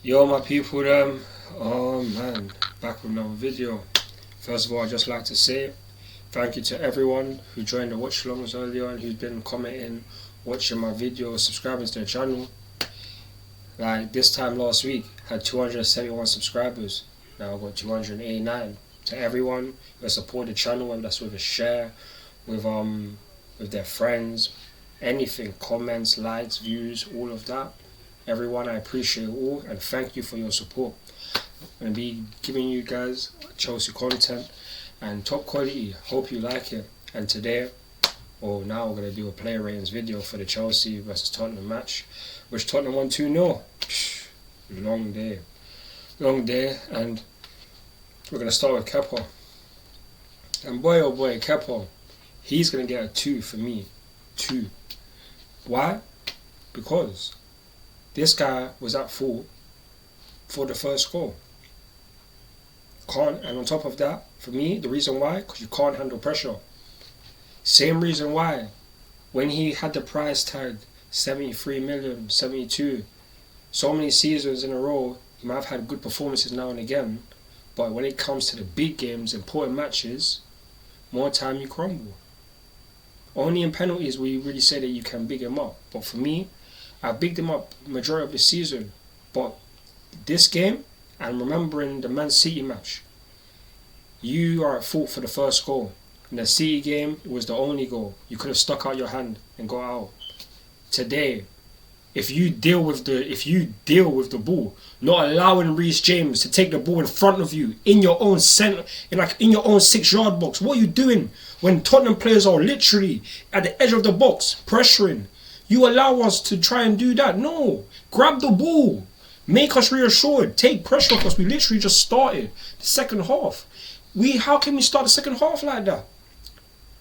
Yo, my people, oh man, back with another video. First of all, I'd just like to say thank you to everyone who joined the watch alongs earlier and who's been commenting, watching my videos, subscribing to the channel. Like this time last week, had 271 subscribers. Now I've got 289. To everyone who has supported the channel, whether that's with a share, with their friends, anything, comments, likes, views, all of that. Everyone, I appreciate all and thank you for your support. I'm going to be giving you guys Chelsea content and top quality. Hope you like it. And today, now we're going to do a player ratings video for the Chelsea versus Tottenham match, which Tottenham won 2-0. Long day. And we're going to start with Kepa. And boy oh boy, Kepa, he's going to get a 2 for me. 2. Why? Because this guy was at fault for the first goal. And on top of that, for me, the reason why, because you can't handle pressure. Same reason why, when he had the price tag, 73 million, 72, so many seasons in a row, he might have had good performances now and again, but when it comes to the big games, important matches, more time you crumble. Only in penalties will you really say that you can big him up. But for me, I bigged him up majority of the season, but this game, and remembering the Man City match, you are at fault for the first goal. In the City game, it was the only goal. You could have stuck out your hand and got out. Today, if you deal with the ball, not allowing Reece James to take the ball in front of you in your own center, in your own 6-yard box, what are you doing when Tottenham players are literally at the edge of the box pressuriing? You allow us to try and do that. No. Grab the ball. Make us reassured. Take pressure off us. We literally just started the second half. How can we start the second half like that?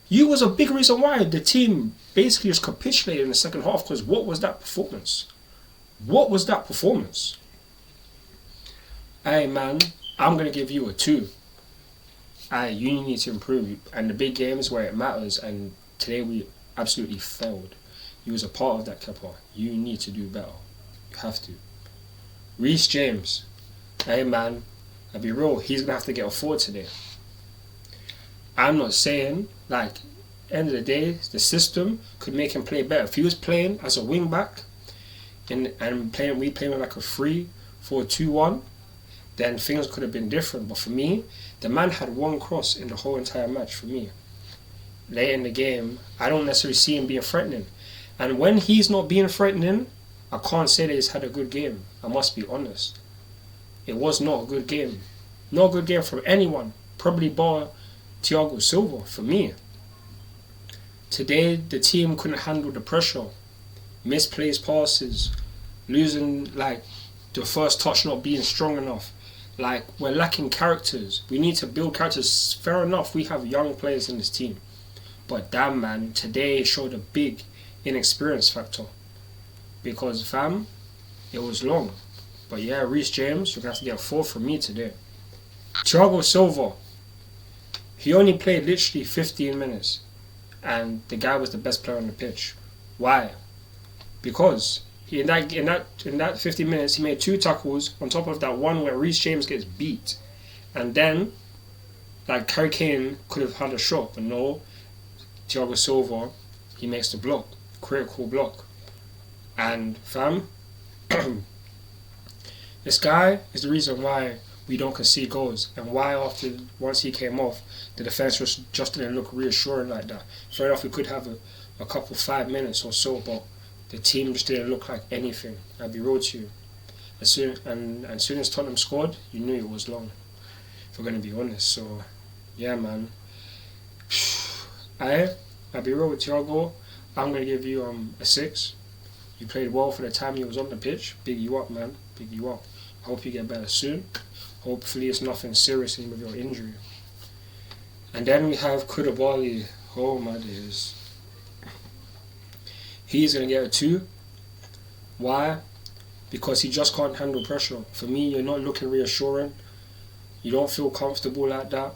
You was a big reason why the team basically just capitulated in the second half, because what was that performance? What was that performance? Hey man, I'm going to give you a 2. You need to improve. And the big games where it matters, and today we absolutely failed. You was a part of that, Kepa. You need to do better. You have to. Reece James. Hey man, I'll be real, he's going to have to get a 4 today. I'm not saying, end of the day, the system could make him play better. If he was playing as a wing back and we playing like a 3-4-2-1, then things could have been different. But for me, the man had one cross in the whole entire match for me. Late in the game, I don't necessarily see him being threatening. And when he's not being threatening, I can't say that he's had a good game. I must be honest. It was not a good game. Not a good game from anyone. Probably bar Thiago Silva for me. Today, the team couldn't handle the pressure. Misplaced passes. Losing, the first touch not being strong enough. We're lacking characters. We need to build characters. Fair enough, we have young players in this team. But damn man, today showed a big inexperience factor, because fam, it was long. But yeah, Reece James, you're gonna have to get a 4 from me today. Thiago Silva, he only played literally 15 minutes and the guy was the best player on the pitch. Why? Because in that 15 minutes he made 2 tackles on top of that one where Reece James gets beat, and then Harry Kane could have had a shot, but no, Thiago Silva, he makes the block. Critical block. And fam, this guy is the reason why we don't concede goals, and why once he came off, the defense just didn't look reassuring like that. Fair enough, we could have a couple 5 minutes or so, but the team just didn't look like anything. I'll be real to you. As soon as Tottenham scored, you knew it was long, if we're going to be honest. So yeah man, I'll be real with Thiago. I'm going to give you a 6. You played well for the time you was on the pitch. Big you up, man. Big you up. I hope you get better soon. Hopefully it's nothing serious with your injury. And then we have Koulibaly. Oh my days. He's going to get a 2. Why? Because he just can't handle pressure. For me, you're not looking reassuring. You don't feel comfortable like that.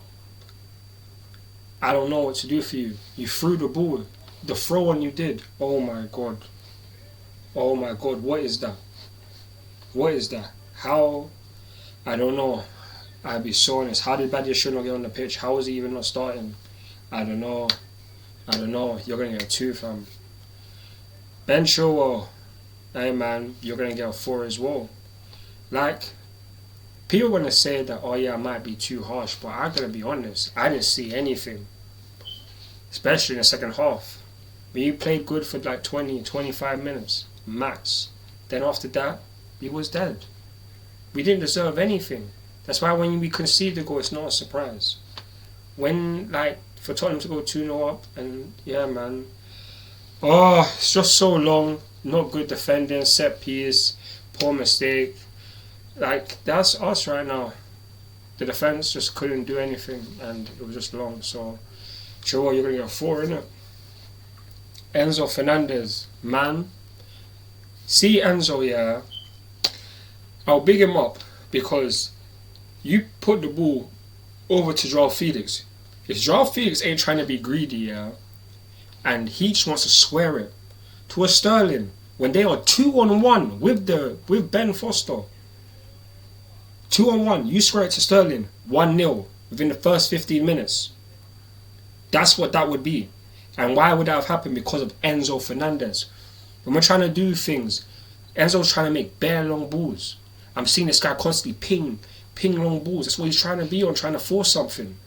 I don't know what to do for you. You threw the ball. The throw one you did. Oh my god. Oh my god, what is that? What is that? How? I don't know. I'd be so honest. How did Badiashile not get on the pitch? How was he even not starting? I don't know. You're going to get a 2 fam. Ben Chilwell, hey man, you're going to get a 4 as well. Like, people are going to say that, oh yeah, I might be too harsh, but I'm going to be honest. I didn't see anything. Especially in the second half. When you played good for like 20, 25 minutes, max. Then after that, he was dead. We didn't deserve anything. That's why when we concede the goal, it's not a surprise. When, like, for Tottenham to go 2-0 up, and yeah, man. Oh, it's just so long. Not good defending, set piece, poor mistake. Like, that's us right now. The defense just couldn't do anything, and it was just long. So, sure, you're going to get a 4, innit? Enzo Fernandez, man. See Enzo, yeah. I'll big him up because you put the ball over to Joao Felix. If Joao Felix ain't trying to be greedy, yeah, and he just wants to swear it to a Sterling when they are 2-on-1 with Ben Foster. 2-on-1, you square it to Sterling, 1-0 within the first 15 minutes. That's what that would be. And why would that have happened? Because of Enzo Fernandez. When we're trying to do things, Enzo's trying to make bare long balls. I'm seeing this guy constantly ping long balls. That's what he's trying to be on, trying to force something.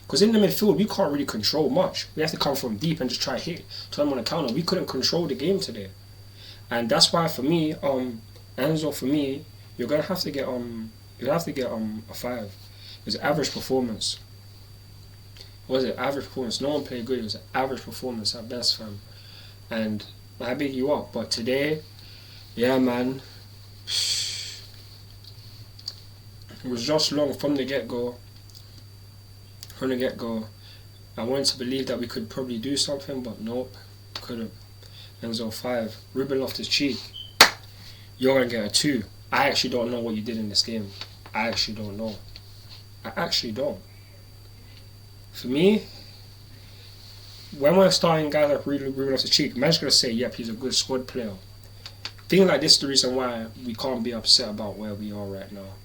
Because in the midfield, we can't really control much. We have to come from deep and just try to hit, turn them on the counter. We couldn't control the game today. And that's why for me, Enzo, for me, you're gonna have to get a 5. It was an average performance. Was it average performance? No one played good. It was an average performance at best, fam. And I big you up. But today, yeah, man, it was just long from the get-go. I wanted to believe that we could probably do something, but nope, couldn't. Enzo 5. Ruben Loftus-Cheek, you're going to get a 2. I actually don't know what you did in this game. I actually don't know. For me, when we're starting guys like Ruben Loftus-Cheek, man's going to say, yep, he's a good squad player. Thing like this is the reason why we can't be upset about where we are right now.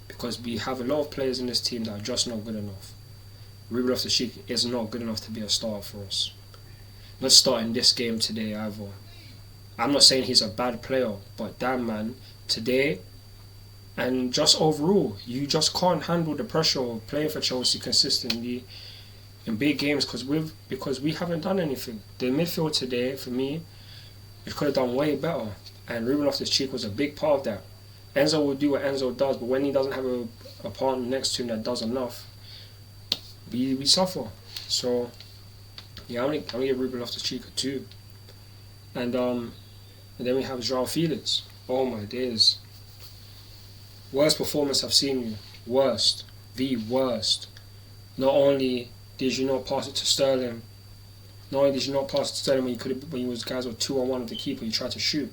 Because we have a lot of players in this team that are just not good enough. Ruben Loftus-Cheek is not good enough to be a starter for us. Not starting this game today either. I'm not saying he's a bad player, but damn man, today and just overall, you just can't handle the pressure of playing for Chelsea consistently in big games because we haven't done anything. The midfield today, for me, we could have done way better, and Ruben Loftus-Cheek was a big part of that. Enzo will do what Enzo does, but when he doesn't have a partner next to him that does enough, we suffer. So yeah, I'm gonna give Ruben Loftus-Cheek a 2. And then we have Joao Felix. Oh my days. Worst performance I've seen you. Worst. The worst. Not only did you not pass it to Sterling, when you was guys were 2-on-1 with the keeper, you tried to shoot.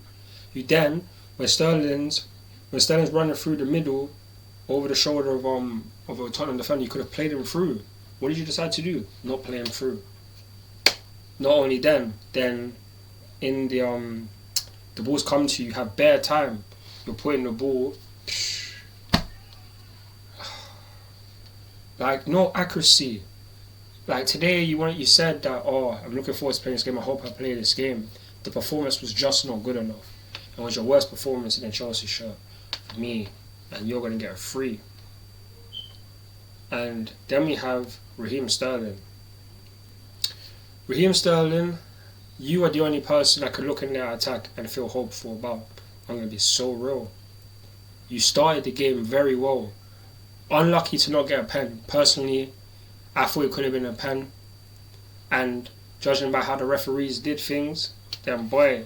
You then, when Sterling's running through the middle, over the shoulder of a Tottenham defender, you could have played him through. What did you decide to do? Not play him through. Not only then in the balls come to you, you have bare time. You're putting the ball, like no accuracy. Like today, you said that, oh, I'm looking forward to playing this game. I hope I play this game. The performance was just not good enough. It was your worst performance in a Chelsea shirt for me, and you're gonna get a 3. And then we have Raheem Sterling. Raheem Sterling, you are the only person I could look in their attack and feel hopeful about. I'm going to be so real. You started the game very well. Unlucky to not get a pen. Personally, I thought it could have been a pen. And judging by how the referees did things, then boy,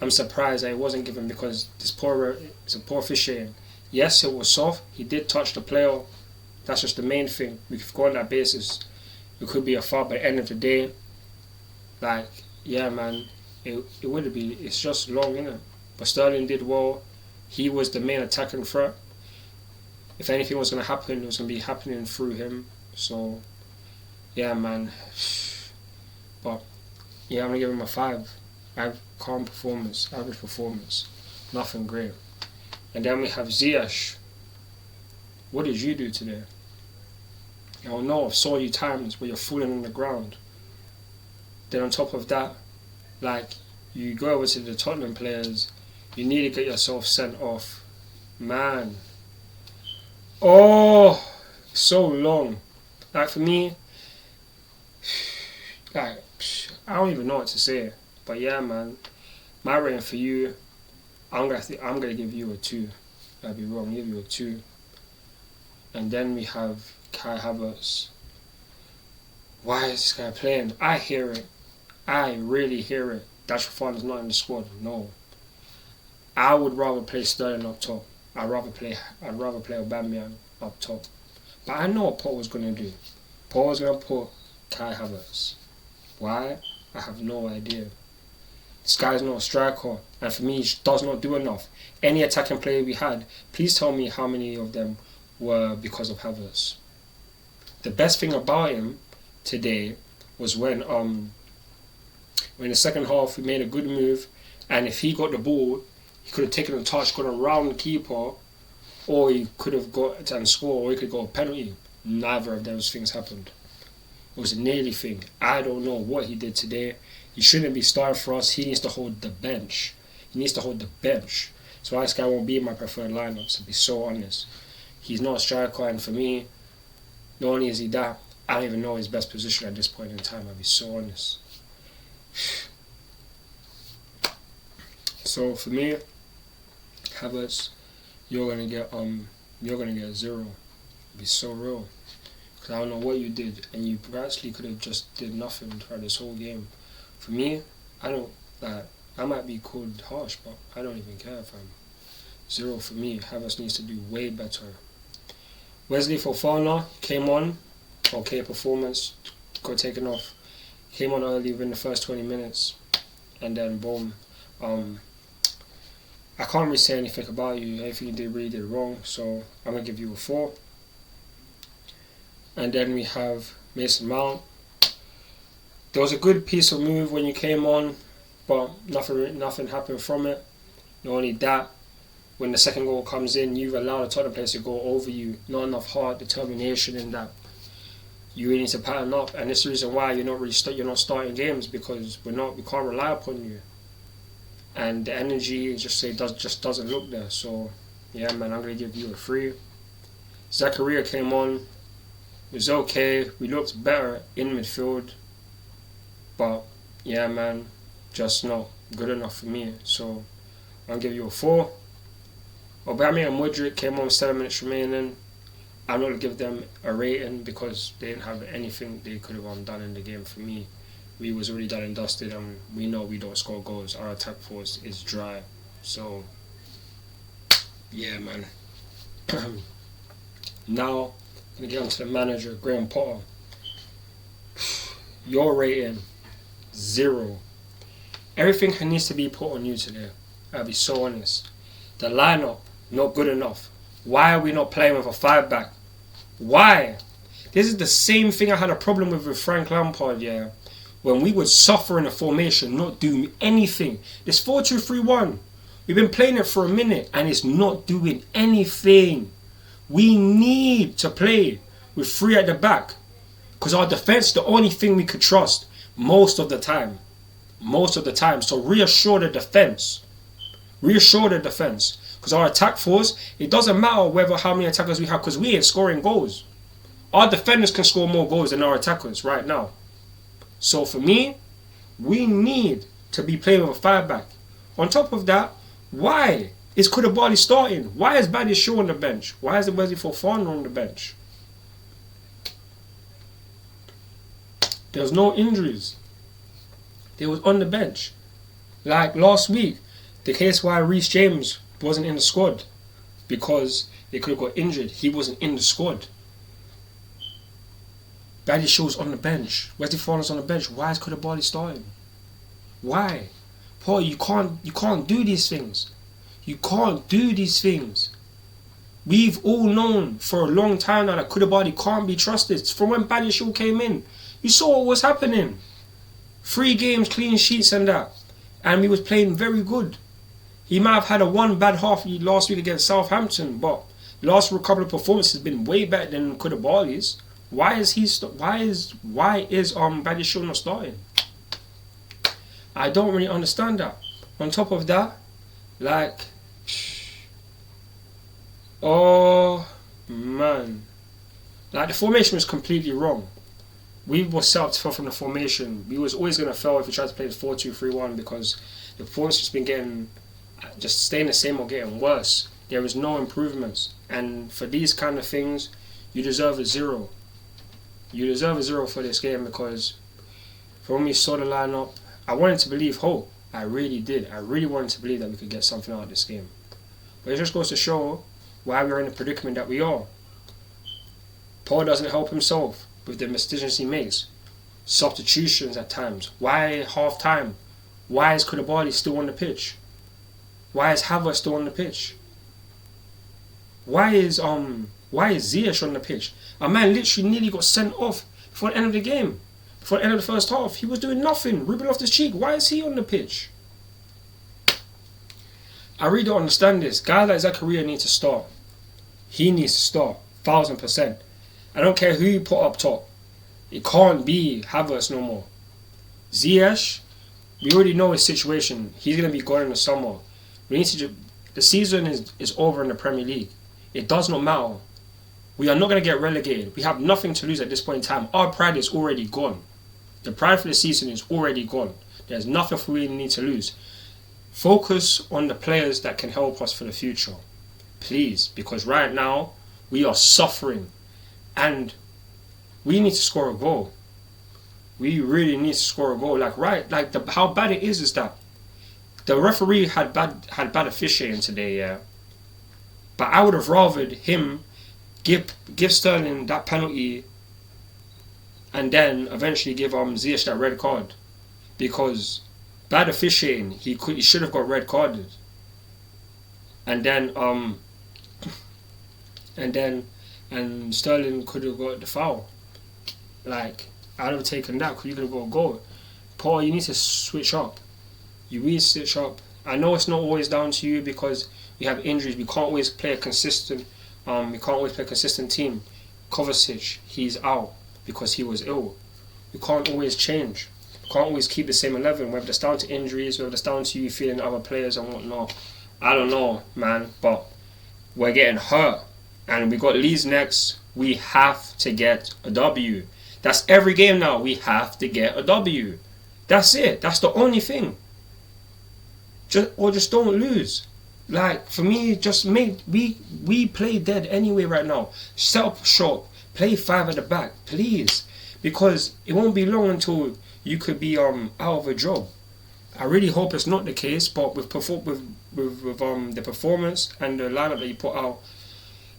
I'm surprised that it wasn't given because it's a poor officiating. Yes, it was soft. He did touch the player. That's just the main thing. We could go on that basis. It could be a foul, but at the end of the day, like, yeah, man, it would be. It's just long, innit? But Sterling did well. He was the main attacking threat. If anything was going to happen, it was going to be happening through him. So, yeah, man. But, yeah, I'm going to give him a 5. Calm performance, average performance. Nothing great. And then we have Ziyech. What did you do today? I don't know, I've saw you times where you're falling on the ground. Then on top of that, like, you go over to the Tottenham players, you need to get yourself sent off. Man. Oh, so long. Like, for me, like, I don't even know what to say. But yeah, man, my rating for you, I'm gonna give you a 2. I'd be wrong, give you a 2. And then we have Kai Havertz. Why is this guy playing? I hear it. I really hear it. Rashford is not in the squad. No. I would rather play Sterling up top. I'd rather play Aubameyang up top. But I know what Paul was gonna do. Paul was gonna put Kai Havertz. Why? I have no idea. This guy's not a striker, and for me, he does not do enough. Any attacking player we had, please tell me how many of them were because of Havertz. The best thing about him today was when in the second half we made a good move, and if he got the ball, he could have taken a touch, gone around the keeper, or he could have got and score, or he could got a penalty. Neither of those things happened. It was a nearly thing. I don't know what he did today. He shouldn't be starting for us. He needs to hold the bench. So this guy won't be in my preferred lineups, to be so honest. He's not a striker, and for me, not only is he that, I don't even know his best position at this point in time, I'll be so honest. So for me, Havertz, you're gonna get a 0. It'll be so real. Because I don't know what you did, and you actually could have just did nothing throughout this whole game. For me, I might be called harsh, but I don't even care if I'm 0 for me. Havertz needs to do way better. Wesley Fofana came on, okay performance, got taken off. Came on early within the first 20 minutes, and then boom. I can't really say anything about you. Everything you really did wrong, so I'm gonna give you a 4. And then we have Mason Mount. There was a good piece of move when you came on, but nothing happened from it. Not only that, when the second goal comes in, you've allowed the Tottenham players to go over you. Not enough heart, determination in that. You really need to pattern up, and this is the reason why you're not starting games, because we can't rely upon you, and the energy just doesn't look there. So yeah, man, I'm gonna give you a 3. Zakaria came on, it was okay. We looked better in midfield, but yeah, man, just not good enough for me. So I'll give you a 4. Aubameyang and Mudryk came on with 7 minutes remaining. I'm not going to give them a rating because they didn't have anything they could have done in the game. For me, we was already done and dusted, and we know we don't score goals. Our attack force is dry. So, yeah, man. Now, I'm going to get on to the manager, Graham Potter. Your rating, 0. Everything needs to be put on you today. I'll be so honest. The lineup, not good enough. Why are we not playing with a 5-back? Why? This is the same thing I had a problem with Frank Lampard, yeah. When we would suffer in a formation, not do anything. This 4-2-3-1, we've been playing it for a minute and it's not doing anything. We need to play with 3 at the back, because our defence is the only thing we could trust most of the time. So reassure the defence. Because our attack force, it doesn't matter how many attackers we have, because we ain't scoring goals. Our defenders can score more goals than our attackers right now. So for me, we need to be playing with a 5-back. On top of that, why is Koulibaly starting? Why is Badiashile on the bench? Why is Wesley Fofana on the bench? There's no injuries. They was on the bench. Like last week, the case why Reece James wasn't in the squad, because they could have got injured. He wasn't in the squad. Badiashile's on the bench. Wesley Fofana's on the bench. Why is Koulibaly starting? Why? Paul, you can't do these things. You can't do these things. We've all known for a long time now that Koulibaly can't be trusted. From when Badiashile came in, you saw what was happening. 3 games, clean sheets and that. And we was playing very good. He might have had a one bad half last week against Southampton, but the last couple of performances has been way better than Koulibaly's. Why is Badiashile not starting? I don't really understand that. On top of that, like, oh man, like the formation was completely wrong. We were set up to fail from the formation. We was always gonna fail if we tried to play the 4-2-3-1 because the performance has been just staying the same or getting worse. There is no improvements, and for these kind of things, you deserve a 0. You deserve a 0 for this game because from when we saw the lineup, I wanted to believe hope. I really did. I really wanted to believe that we could get something out of this game. But it just goes to show why we're in the predicament that we are. Paul doesn't help himself with the decisions he makes. Substitutions at times. Why half time? Why is Koulibaly still on the pitch? Why is Havertz still on the pitch? Why is Ziyech on the pitch? A man literally nearly got sent off before the end of the game. Before the end of the first half. He was doing nothing. Ruben Loftus-Cheek. Why is he on the pitch? I really don't understand this. Guys like Zakaria need to start. He needs to start. 1000%. I don't care who you put up top. It can't be Havertz no more. Ziyech, we already know his situation. He's going to be gone in the summer. We need to. The season is over in the Premier League. It does not matter. We are not going to get relegated. We have nothing to lose at this point in time. Our pride is already gone. The pride for the season is already gone. There's nothing we need to lose. Focus on the players that can help us for the future. Please. Because right now, we are suffering. And we need to score a goal. We really need to score a goal. How bad it is that the referee had bad officiating today, yeah. But I would have rathered him give Sterling that penalty and then eventually give Ziyech that red card. Because bad officiating, he should have got red carded. And Sterling could have got the foul. Like, I'd have taken that because you could have got a goal. Paul, you need to switch up. You need to switch up. I know it's not always down to you because we have injuries. We can't always play a consistent. Team. Kovacic, he's out because he was ill. We can't always change. We can't always keep the same 11. Whether it's down to injuries, whether it's down to you feeling other players and whatnot. I don't know, man. But we're getting hurt. And we got Leeds next. We have to get a W. That's every game now. We have to get a W. That's it. That's the only thing. Just don't lose. Like, for me, we play dead anyway right now. Set up shop. Play 5 at the back, please. Because it won't be long until you could be out of a job. I really hope it's not the case, but with the performance and the lineup that you put out,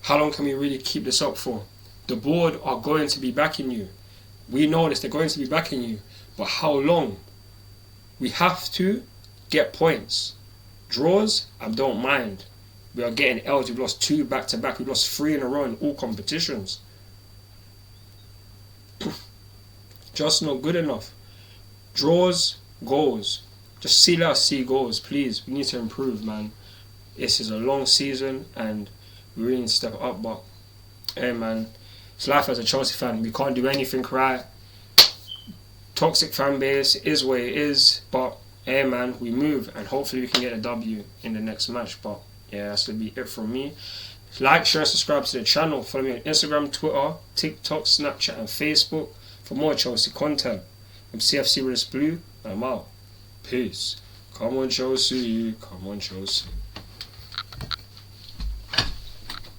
how long can we really keep this up for? The board are going to be backing you. We know this, they're going to be backing you. But how long? We have to get points. Draws, I don't mind. We are getting L's. We've lost 2 back-to-back. We've lost 3 in a row in all competitions. Just not good enough. Draws, goals. Just let us see goals, please. We need to improve, man. This is a long season and we really need to step up. But, hey, man, it's life as a Chelsea fan. We can't do anything right. Toxic fan base is what it is. But, hey, man, we move and hopefully we can get a W in the next match. But, yeah, that's going to be it from me. Like, share, subscribe to the channel. Follow me on Instagram, Twitter, TikTok, Snapchat and Facebook for more Chelsea content. I'm CFC with this blue and I'm out. Peace. Come on, Chelsea. Come on, Chelsea.